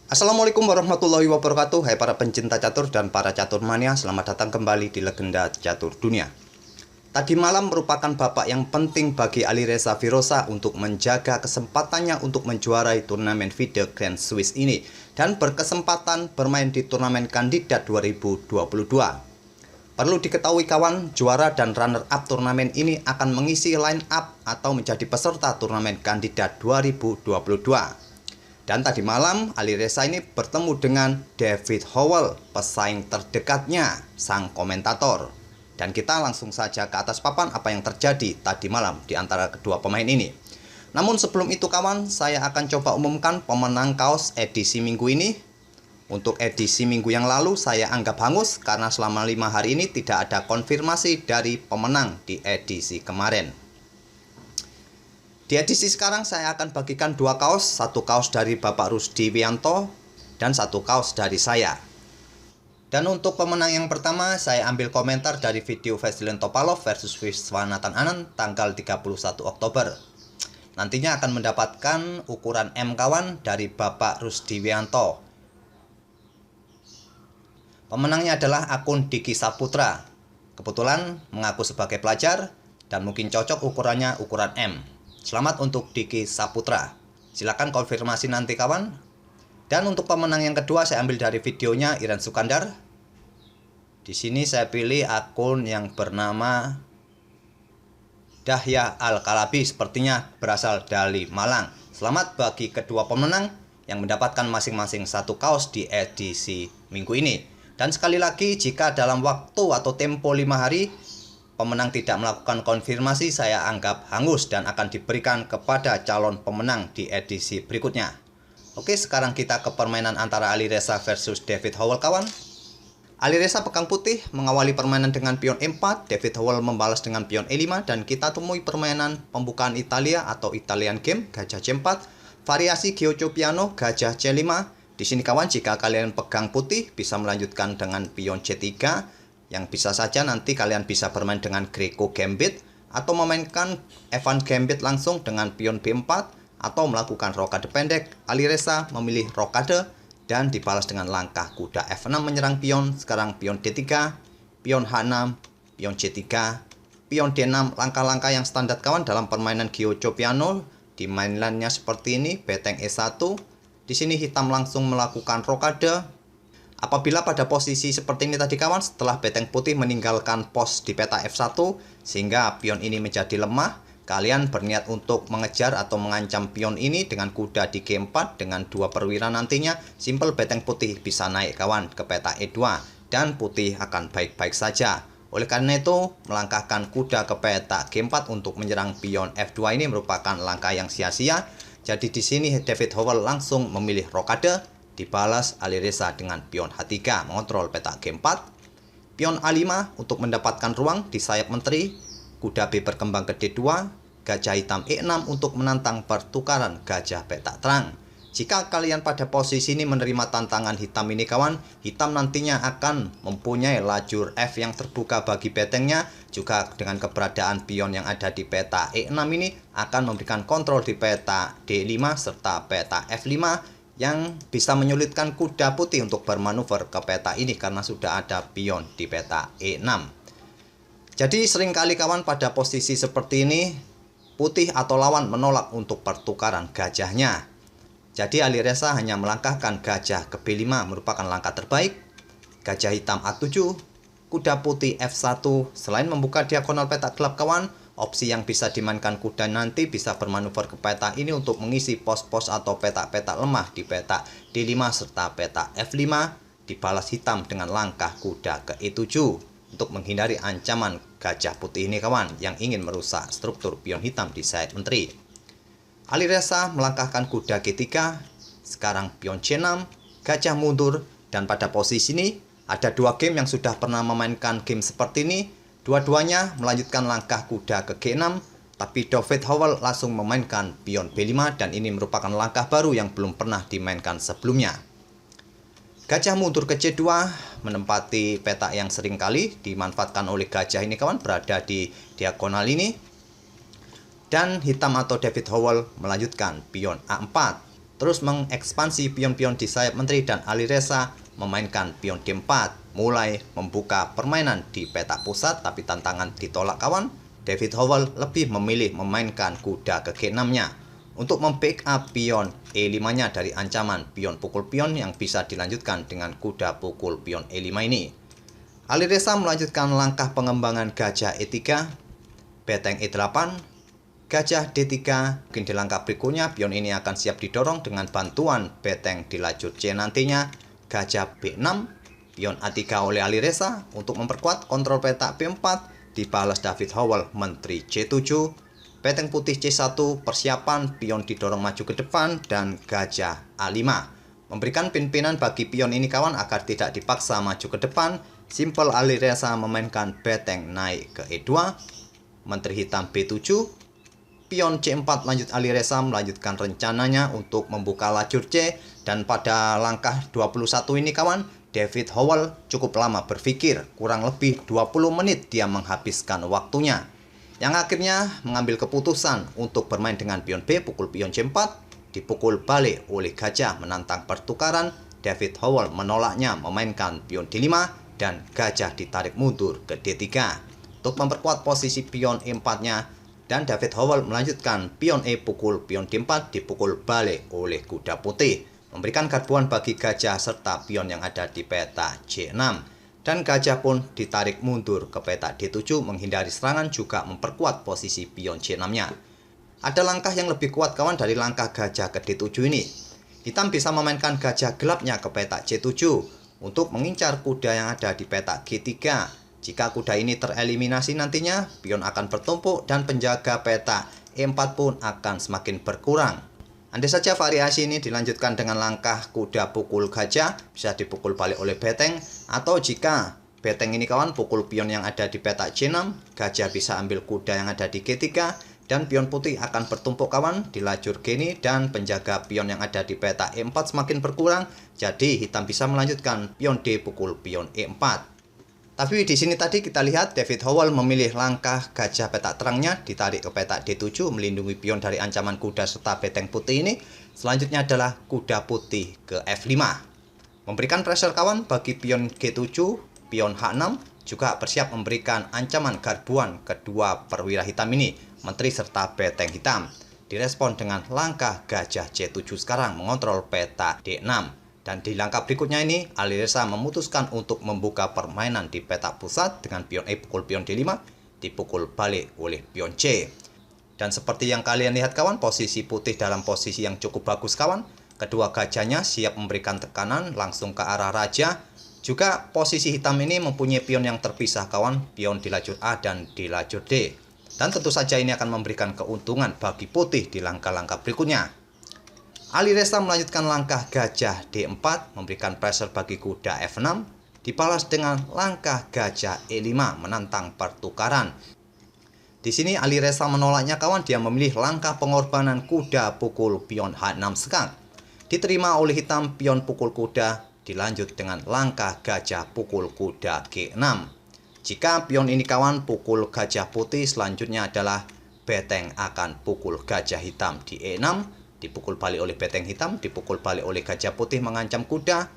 Assalamualaikum warahmatullahi wabarakatuh. Hai para pencinta catur dan para catur mania, selamat datang kembali di Legenda Catur Dunia. Tadi malam merupakan babak yang penting bagi Alireza Firoza untuk menjaga kesempatannya untuk menjuarai turnamen FIDE Grand Swiss ini dan berkesempatan bermain di turnamen kandidat 2022. Perlu diketahui kawan, juara dan runner-up turnamen ini akan mengisi line up atau menjadi peserta turnamen kandidat 2022. Dan tadi malam Alireza ini bertemu dengan David Howell, pesaing terdekatnya sang komentator. Dan kita langsung saja ke atas papan apa yang terjadi tadi malam di antara kedua pemain ini. Namun sebelum itu kawan, saya akan coba umumkan pemenang kaos edisi minggu ini. Untuk edisi minggu yang lalu saya anggap hangus karena selama 5 hari ini tidak ada konfirmasi dari pemenang di edisi kemarin. Di edisi sekarang saya akan bagikan dua kaos, satu kaos dari Bapak Rusdi Wianto dan satu kaos dari saya. Dan untuk pemenang yang pertama saya ambil komentar dari video Vasilin Topalov versus Viswanathan Anand tanggal 31 Oktober. Nantinya akan mendapatkan ukuran M kawan dari Bapak Rusdi Wianto. Pemenangnya adalah akun Diki Saputra. Kebetulan mengaku sebagai pelajar dan mungkin cocok ukurannya ukuran M. Selamat untuk Diki Saputra. Silakan konfirmasi nanti kawan. Dan untuk pemenang yang kedua saya ambil dari videonya Iren Sukandar. Di sini saya pilih akun yang bernama Dahya Al-Kalabi, sepertinya berasal dari Malang. Selamat bagi kedua pemenang yang mendapatkan masing-masing satu kaos di edisi minggu ini. Dan sekali lagi, jika dalam waktu atau tempo 5 hari pemenang tidak melakukan konfirmasi, saya anggap hangus dan akan diberikan kepada calon pemenang di edisi berikutnya. Oke, sekarang kita ke permainan antara Alireza versus David Howell kawan. Alireza pegang putih mengawali permainan dengan pion E4, David Howell membalas dengan pion E5, dan kita temui permainan pembukaan Italia atau Italian Game, gajah C4, variasi Giocho Piano, gajah C5. Di sini kawan, jika kalian pegang putih bisa melanjutkan dengan pion C3, yang bisa saja nanti kalian bisa bermain dengan Greco Gambit atau memainkan Evan Gambit langsung dengan pion B4 atau melakukan rokade pendek. Alireza memilih rokade dan dibalas dengan langkah kuda F6 menyerang pion. Sekarang pion D3, pion H6, pion C3, pion D6, langkah-langkah yang standar kawan dalam permainan Giocho Piano. Di mainlannya seperti ini, beteng E1. Di sini hitam langsung melakukan rokade. Apabila pada posisi seperti ini tadi kawan, setelah beteng putih meninggalkan pos di peta F1 sehingga pion ini menjadi lemah, kalian berniat untuk mengejar atau mengancam pion ini dengan kuda di G4 dengan 2 perwira nantinya, simple beteng putih bisa naik kawan ke peta E2 dan putih akan baik-baik saja. Oleh karena itu, melangkahkan kuda ke peta G4 untuk menyerang pion F2 ini merupakan langkah yang sia-sia. Jadi di sini David Howell langsung memilih rokade. Dibalas Alireza dengan pion H3 mengontrol peta G4, pion A5 untuk mendapatkan ruang di sayap menteri, kuda B berkembang ke D2, gajah hitam E6 untuk menantang pertukaran gajah petak terang. Jika kalian pada posisi ini menerima tantangan hitam ini kawan, hitam nantinya akan mempunyai lajur F yang terbuka bagi betengnya, juga dengan keberadaan pion yang ada di peta E6 ini akan memberikan kontrol di peta D5 serta peta F5 yang bisa menyulitkan kuda putih untuk bermanuver ke peta ini karena sudah ada pion di peta E6. Jadi seringkali kawan pada posisi seperti ini putih atau lawan menolak untuk pertukaran gajahnya. Jadi Alireza hanya melangkahkan gajah ke B5 merupakan langkah terbaik. Gajah hitam A7, kuda putih F1. Selain membuka diagonal peta gelap kawan, opsi yang bisa dimainkan kuda nanti bisa bermanuver ke peta ini untuk mengisi pos-pos atau peta-peta lemah di peta D5 serta peta F5. Dibalas hitam dengan langkah kuda ke E7 untuk menghindari ancaman gajah putih ini kawan yang ingin merusak struktur pion hitam di sayap menteri. Alireza melangkahkan kuda G3, sekarang pion C6, gajah mundur, dan pada posisi ini ada dua game yang sudah pernah memainkan game seperti ini. Dua-duanya melanjutkan langkah kuda ke G6, tapi David Howell langsung memainkan pion B5 dan ini merupakan langkah baru yang belum pernah dimainkan sebelumnya. Gajah mundur ke C2 menempati peta yang sering kali dimanfaatkan oleh gajah ini kawan, berada di diagonal ini. Dan hitam atau David Howell melanjutkan pion A4. terus mengekspansi pion-pion di sayap menteri dan Alireza memainkan pion D4, mulai membuka permainan di petak pusat, tapi tantangan ditolak kawan. David Howell lebih memilih memainkan kuda ke G6-nya untuk membackup pion E5-nya dari ancaman pion pukul pion yang bisa dilanjutkan dengan kuda pukul pion E5 ini. Alireza melanjutkan langkah pengembangan gajah E3, beteng E8, gajah D3. Mungkin di langkah berikutnya pion ini akan siap didorong dengan bantuan beteng di lajur C nantinya. Gajah B6, pion A3 oleh Alireza untuk memperkuat kontrol petak B4, dibalas David Howell menteri C7. Beteng putih C1, persiapan pion didorong maju ke depan, dan gajah A5 memberikan pimpinan bagi pion ini kawan agar tidak dipaksa maju ke depan. Simpel Alireza memainkan beteng naik ke E2, menteri hitam B7, pion C4 lanjut. Alireza melanjutkan rencananya untuk membuka lajur C, dan pada langkah 21 ini kawan, David Howell cukup lama berpikir, kurang lebih 20 menit dia menghabiskan waktunya, yang akhirnya mengambil keputusan untuk bermain dengan pion B pukul pion C4, dipukul balik oleh gajah menantang pertukaran. David Howell menolaknya, memainkan pion D5 dan gajah ditarik mundur ke D3 untuk memperkuat posisi pion E4-nya, dan David Howell melanjutkan pion E pukul pion D4 dipukul balik oleh kuda putih, memberikan garbuan bagi gajah serta pion yang ada di peta C6, dan gajah pun ditarik mundur ke peta D7 menghindari serangan, juga memperkuat posisi pion C6-nya. Ada langkah yang lebih kuat kawan dari langkah gajah ke D7 ini. Hitam bisa memainkan gajah gelapnya ke peta C7 untuk mengincar kuda yang ada di peta G3. Jika kuda ini tereliminasi nantinya, pion akan bertumpuk dan penjaga peta E4 pun akan semakin berkurang. Andai saja variasi ini dilanjutkan dengan langkah kuda pukul gajah, bisa dipukul balik oleh beteng, atau jika beteng ini kawan pukul pion yang ada di peta C6, gajah bisa ambil kuda yang ada di G3, dan pion putih akan bertumpuk kawan di lajur G ini, dan penjaga pion yang ada di peta E4 semakin berkurang, jadi hitam bisa melanjutkan pion D pukul pion E4. Tapi di sini tadi kita lihat David Howell memilih langkah gajah petak terangnya ditarik ke petak D7 melindungi pion dari ancaman kuda serta beteng putih ini. Selanjutnya adalah kuda putih ke F5, memberikan pressure kawan bagi pion G7, pion H6 juga bersiap memberikan ancaman garbuan kedua perwira hitam ini, menteri serta beteng hitam. Direspon dengan langkah gajah C7 sekarang mengontrol peta D6. Dan di langkah berikutnya ini, Alireza memutuskan untuk membuka permainan di peta pusat dengan pion E pukul pion D5, dipukul balik oleh pion C. Dan seperti yang kalian lihat kawan, posisi putih dalam posisi yang cukup bagus kawan. Kedua gajahnya siap memberikan tekanan langsung ke arah raja. Juga posisi hitam ini mempunyai pion yang terpisah kawan, pion di lajur A dan di lajur D. Dan tentu saja ini akan memberikan keuntungan bagi putih di langkah-langkah berikutnya. Alireza melanjutkan langkah gajah D4, memberikan pressure bagi kuda F6, dibalas dengan langkah gajah E5 menantang pertukaran. Di sini Alireza menolaknya kawan, dia memilih langkah pengorbanan kuda pukul pion H6 sekang. Diterima oleh hitam pion pukul kuda, dilanjut dengan langkah gajah pukul kuda G6. Jika pion ini kawan pukul gajah putih, selanjutnya adalah beteng akan pukul gajah hitam di E6, dipukul balik oleh beteng hitam, dipukul balik oleh gajah putih mengancam kuda,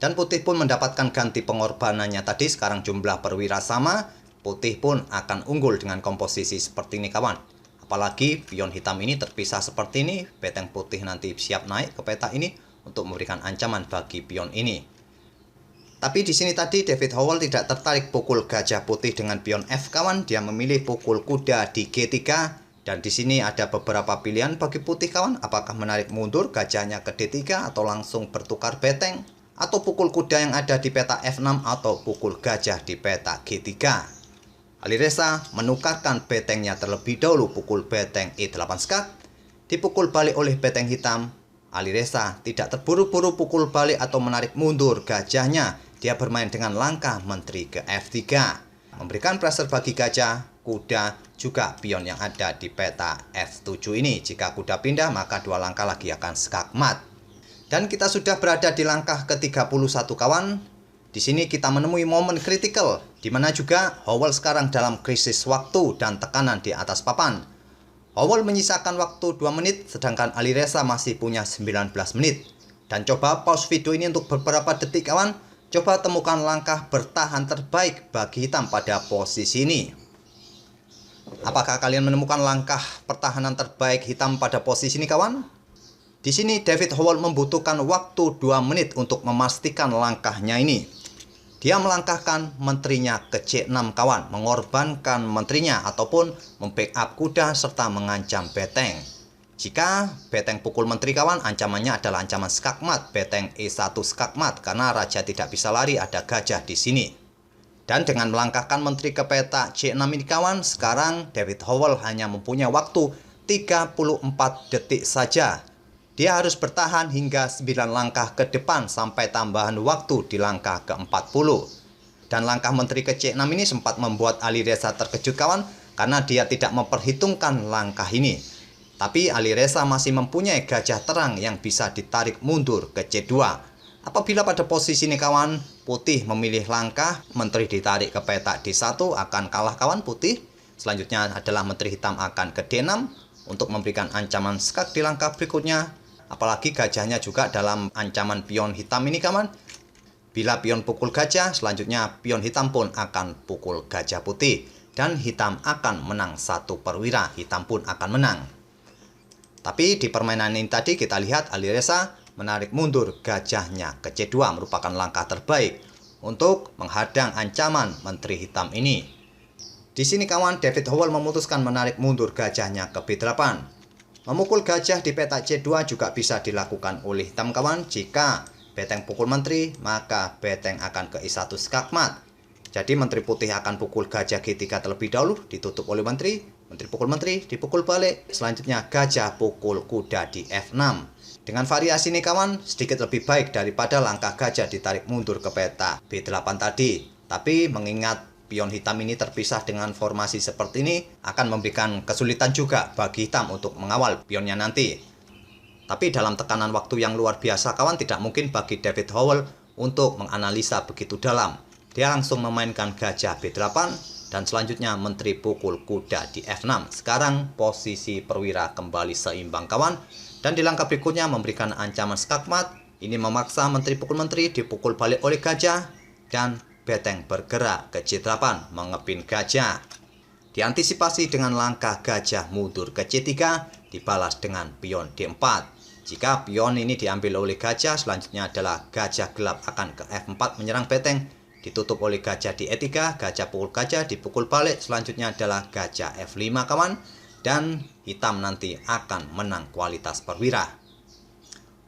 dan putih pun mendapatkan ganti pengorbanannya tadi. Sekarang jumlah perwira sama, putih pun akan unggul dengan komposisi seperti ini kawan. Apalagi pion hitam ini terpisah seperti ini, beteng putih nanti siap naik ke peta ini untuk memberikan ancaman bagi pion ini. Tapi di sini tadi David Howell tidak tertarik pukul gajah putih dengan pion F kawan, dia memilih pukul kuda di G3. Dan di sini ada beberapa pilihan bagi putih kawan, apakah menarik mundur gajahnya ke D3 atau langsung bertukar beteng, atau pukul kuda yang ada di peta F6 atau pukul gajah di peta G3. Alireza menukarkan betengnya terlebih dahulu, pukul beteng E8 skak, dipukul balik oleh beteng hitam. Alireza tidak terburu-buru pukul balik atau menarik mundur gajahnya, dia bermain dengan langkah menteri ke F3, memberikan pressure bagi gajah, kuda, juga pion yang ada di peta F7 ini. Jika kuda pindah, maka dua langkah lagi akan skakmat. Dan kita sudah berada di langkah ke-31 kawan. Di sini kita menemui momen kritikal, di mana juga Howell sekarang dalam krisis waktu dan tekanan di atas papan. Howell menyisakan waktu 2 menit, sedangkan Alireza masih punya 19 menit. Dan coba pause video ini untuk beberapa detik kawan. Coba temukan langkah bertahan terbaik bagi hitam pada posisi ini. Apakah kalian menemukan langkah pertahanan terbaik hitam pada posisi ini kawan? Di sini David Howell membutuhkan waktu 2 menit untuk memastikan langkahnya ini. Dia melangkahkan menterinya ke C6 kawan, mengorbankan menterinya ataupun membackup kuda serta mengancam beteng. Jika beteng pukul menteri kawan, ancamannya adalah ancaman skakmat, beteng E1 skakmat karena raja tidak bisa lari, ada gajah di sini. Dan dengan melangkahkan menteri ke petak C6 ini kawan, sekarang David Howell hanya mempunyai waktu 34 detik saja. Dia harus bertahan hingga 9 langkah ke depan sampai tambahan waktu di langkah ke-40. Dan langkah menteri ke C6 ini sempat membuat Alireza terkejut kawan, karena dia tidak memperhitungkan langkah ini. Tapi Alireza masih mempunyai gajah terang yang bisa ditarik mundur ke C2. Apabila pada posisi ini kawan, putih memilih langkah menteri ditarik ke petak D1, akan kalah kawan putih. Selanjutnya adalah menteri hitam akan ke D6 untuk memberikan ancaman skak di langkah berikutnya. Apalagi gajahnya juga dalam ancaman pion hitam ini kawan. Bila pion pukul gajah, selanjutnya pion hitam pun akan pukul gajah putih. Dan hitam akan menang 1 perwira, hitam pun akan menang. Tapi di permainan ini tadi kita lihat Alireza menarik mundur gajahnya ke C2, merupakan langkah terbaik untuk menghadang ancaman menteri hitam ini. Di sini kawan, David Howell memutuskan menarik mundur gajahnya ke B8. Memukul gajah di petak C2 juga bisa dilakukan oleh hitam kawan. Jika beteng pukul menteri, maka beteng akan ke I1 skakmat. Jadi menteri putih akan pukul gajah G3 terlebih dahulu, ditutup oleh menteri. Menteri pukul menteri, dipukul balik. Selanjutnya gajah pukul kuda di F6. Dengan variasi ini kawan, sedikit lebih baik daripada langkah gajah ditarik mundur ke petak B8 tadi. Tapi mengingat pion hitam ini terpisah dengan formasi seperti ini, akan memberikan kesulitan juga bagi hitam untuk mengawal pionnya nanti. Tapi dalam tekanan waktu yang luar biasa kawan, tidak mungkin bagi David Howell untuk menganalisa begitu dalam. Dia langsung memainkan gajah B8 dan selanjutnya menteri pukul kuda di F6. Sekarang posisi perwira kembali seimbang kawan. Dan di langkah berikutnya memberikan ancaman skakmat. Ini memaksa menteri pukul menteri dipukul balik oleh gajah dan beteng bergerak ke C8 mengepin gajah. Diantisipasi dengan langkah gajah mundur ke C3 dibalas dengan pion D4. Jika pion ini diambil oleh gajah, selanjutnya adalah gajah gelap akan ke F4 menyerang beteng, ditutup oleh gajah di E3, gajah pukul gajah dipukul balik, selanjutnya adalah gajah F5 kawan, dan hitam nanti akan menang kualitas perwira.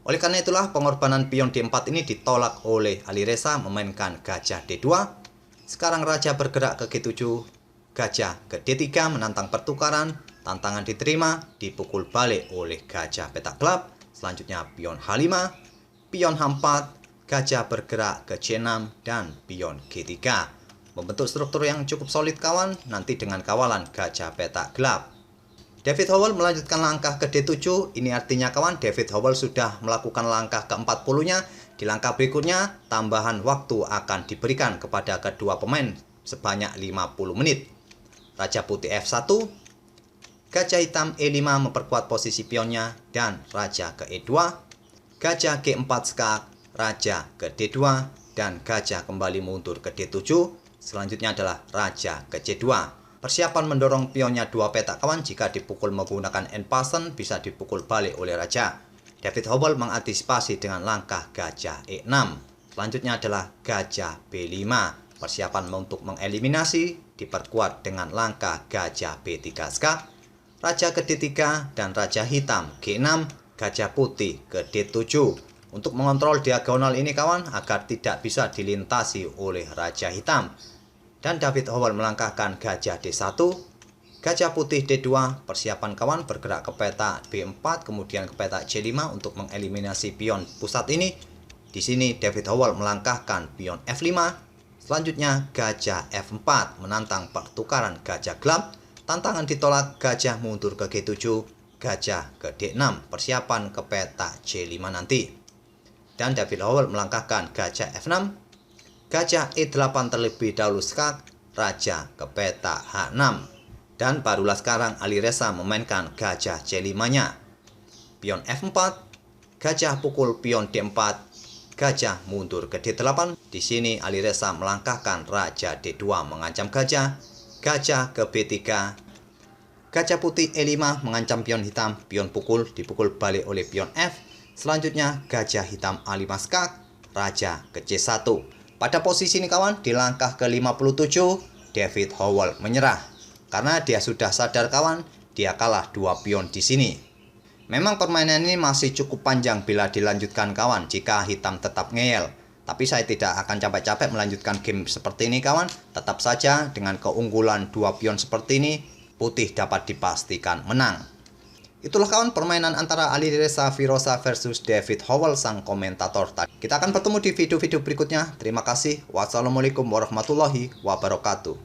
Oleh karena itulah pengorbanan pion D4 ini ditolak oleh Alireza memainkan gajah D2. Sekarang raja bergerak ke G7, gajah ke D3 menantang pertukaran, tantangan diterima, dipukul balik oleh gajah petak gelap. Selanjutnya pion H5, pion H4, gajah bergerak ke C6 dan pion G3. Membentuk struktur yang cukup solid kawan, nanti dengan kawalan gajah petak gelap. David Howell melanjutkan langkah ke D7. Ini artinya kawan, David Howell sudah melakukan langkah ke-40-nya. Di langkah berikutnya, tambahan waktu akan diberikan kepada kedua pemain sebanyak 50 menit. Raja putih F1, gajah hitam E5 memperkuat posisi pionnya, dan raja ke E2, gajah G4 skak, raja ke D2, dan gajah kembali mundur ke D7. Selanjutnya adalah raja ke C2. Persiapan mendorong pionnya 2 petak kawan, jika dipukul menggunakan end passen bisa dipukul balik oleh raja. David Howell mengantisipasi dengan langkah gajah E6. Selanjutnya adalah gajah B5. Persiapan untuk mengeliminasi diperkuat dengan langkah gajah B3 skak, raja ke D3 dan raja hitam G6, gajah putih ke D7. Untuk mengontrol diagonal ini kawan agar tidak bisa dilintasi oleh raja hitam. Dan David Howell melangkahkan gajah D1, gajah putih D2, persiapan kawan bergerak ke petak B4, kemudian ke petak C5 untuk mengeliminasi pion pusat ini. Di sini David Howell melangkahkan pion F5, selanjutnya gajah F4 menantang pertukaran gajah gelap, tantangan ditolak, gajah mundur ke G7, gajah ke D6, persiapan ke petak C5 nanti. Dan David Howell melangkahkan gajah F6, gajah E8 terlebih dahulu skak, raja ke petak H6. Dan barulah sekarang Alireza memainkan gajah C5-nya. Pion F4, gajah pukul pion D4, gajah mundur ke D8. Di sini Alireza melangkahkan raja D2 mengancam gajah, gajah ke B3, gajah putih E5 mengancam pion hitam, pion pukul dipukul balik oleh pion F. Selanjutnya gajah hitam A5 skak, raja ke C1. Pada posisi ini kawan, di langkah ke-57, David Howell menyerah. Karena dia sudah sadar kawan, dia kalah 2 pion di sini. Memang permainan ini masih cukup panjang bila dilanjutkan kawan jika hitam tetap ngeyel. Tapi saya tidak akan capek-capek melanjutkan game seperti ini kawan. Tetap saja dengan keunggulan 2 pion seperti ini, putih dapat dipastikan menang. Itulah kawan permainan antara Alireza Firoza versus David Howell sang komentator tadi. Kita akan bertemu di video-video berikutnya. Terima kasih. Wassalamualaikum warahmatullahi wabarakatuh.